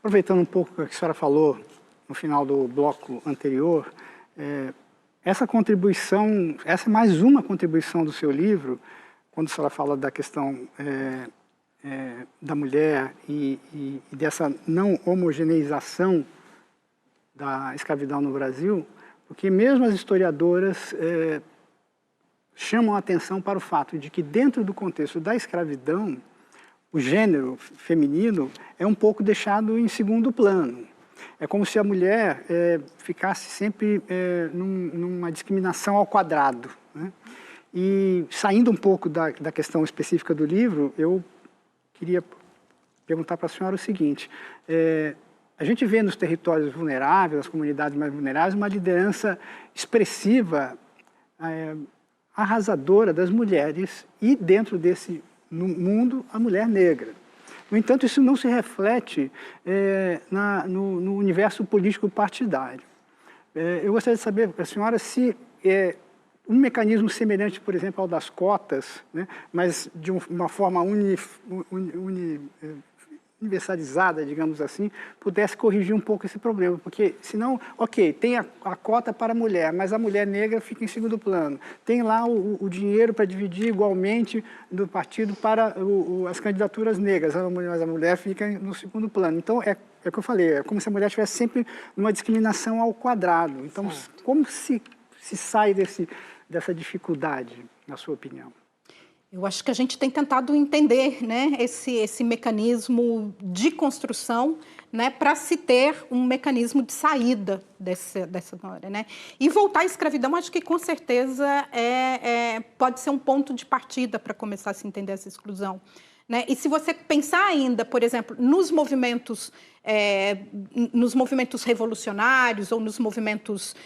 Aproveitando um pouco o que a senhora falou no final do bloco anterior, essa contribuição, essa é mais uma contribuição do seu livro, quando a senhora fala da questão da mulher e dessa não homogeneização da escravidão no Brasil, porque mesmo as historiadoras chamam a atenção para o fato de que dentro do contexto da escravidão, o gênero feminino é um pouco deixado em segundo plano. É como se a mulher ficasse sempre numa discriminação ao quadrado, né? E saindo um pouco da questão específica do livro, eu queria perguntar para a senhora o seguinte: a gente vê nos territórios vulneráveis, nas comunidades mais vulneráveis, uma liderança expressiva, arrasadora das mulheres e dentro desse mundo a mulher negra. No entanto, isso não se reflete no universo político partidário. Eu gostaria de saber da senhora se um mecanismo semelhante, por exemplo, ao das cotas, né, mas de uma forma universalizada, digamos assim, pudesse corrigir um pouco esse problema. Porque, senão, ok, tem a cota para a mulher, mas a mulher negra fica em segundo plano. Tem lá o dinheiro para dividir igualmente do partido para as candidaturas negras, mas a mulher fica no segundo plano. Então, é o que eu falei, é como se a mulher estivesse sempre numa discriminação ao quadrado. Então, como se sai dessa dificuldade, na sua opinião? Eu acho que a gente tem tentado entender, né, esse mecanismo de construção, né, para se ter um mecanismo de saída dessa história, né? E voltar à escravidão, acho que com certeza pode ser um ponto de partida para começar a se entender essa exclusão, né? E se você pensar ainda, por exemplo, nos movimentos revolucionários ou nos movimentos,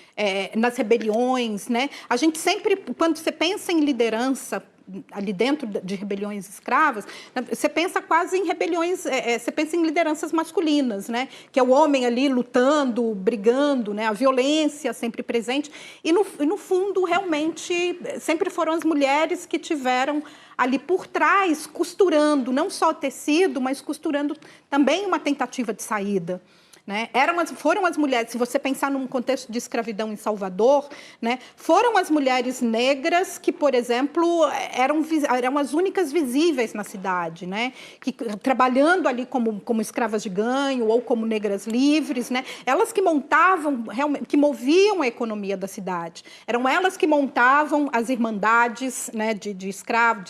nas rebeliões, né? A gente sempre, quando você pensa em liderança, ali dentro de rebeliões escravas, você pensa quase em rebeliões, você pensa em lideranças masculinas, né? Que é o homem ali lutando, brigando, né? A violência sempre presente. E no fundo, realmente, sempre foram as mulheres que tiveram ali por trás, costurando, não só o tecido, mas costurando também uma tentativa de saída. Né? Foram as mulheres, se você pensar num contexto de escravidão em Salvador, né? Foram as mulheres negras que, por exemplo, eram as únicas visíveis na cidade, né? Que, trabalhando ali como escravas de ganho ou como negras livres, né? Elas que montavam, realmente, que moviam a economia da cidade. Eram elas que montavam as irmandades, né, de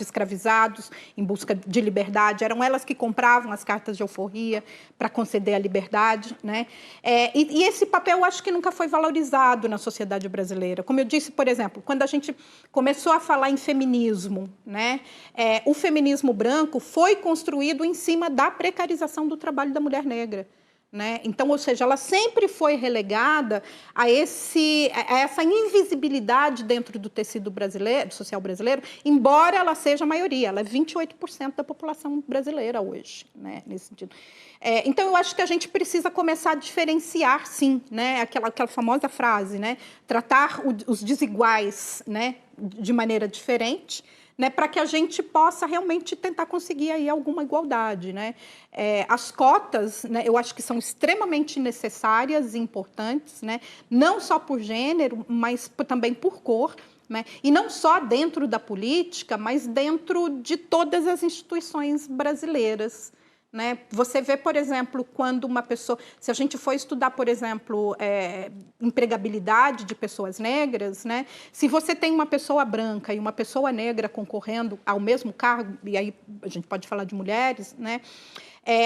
escravizados em busca de liberdade. Eram elas que compravam as cartas de alforria para conceder a liberdade. Né? E esse papel, eu acho que nunca foi valorizado na sociedade brasileira. Como eu disse, por exemplo, quando a gente começou a falar em feminismo, né? O feminismo branco foi construído em cima da precarização do trabalho da mulher negra. Né? Então, ou seja, ela sempre foi relegada a essa invisibilidade dentro do tecido brasileiro, social brasileiro, embora ela seja a maioria, ela é 28% da população brasileira hoje, né? Nesse sentido. Então, eu acho que a gente precisa começar a diferenciar, sim, né? Aquela famosa frase, né? Tratar os desiguais, né, de maneira diferente, né, para que a gente possa realmente tentar conseguir aí alguma igualdade, né? As cotas, né, eu acho que são extremamente necessárias e importantes, né? Não só por gênero, mas também por cor, né? E não só dentro da política, mas dentro de todas as instituições brasileiras. Né? Você vê, por exemplo, quando uma pessoa... Se a gente for estudar, por exemplo, empregabilidade de pessoas negras, né? Se você tem uma pessoa branca e uma pessoa negra concorrendo ao mesmo cargo, e aí a gente pode falar de mulheres, né?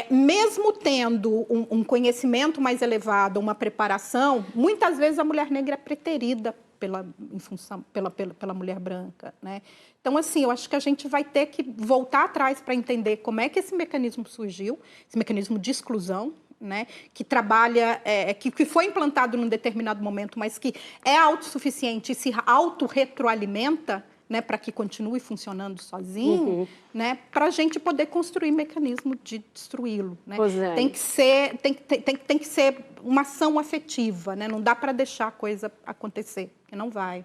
Mesmo tendo um conhecimento mais elevado, uma preparação, muitas vezes a mulher negra é preterida pela mulher branca, né? Então, assim, eu acho que a gente vai ter que voltar atrás para entender como é que esse mecanismo surgiu, esse mecanismo de exclusão, né? Que trabalha, que foi implantado num determinado momento, mas que é autossuficiente e se autorretroalimenta, né, para que continue funcionando sozinho, né, para a gente poder construir mecanismo de destruí-lo. Né? Tem que ser uma ação afetiva, né? Não dá para deixar a coisa acontecer, porque não vai.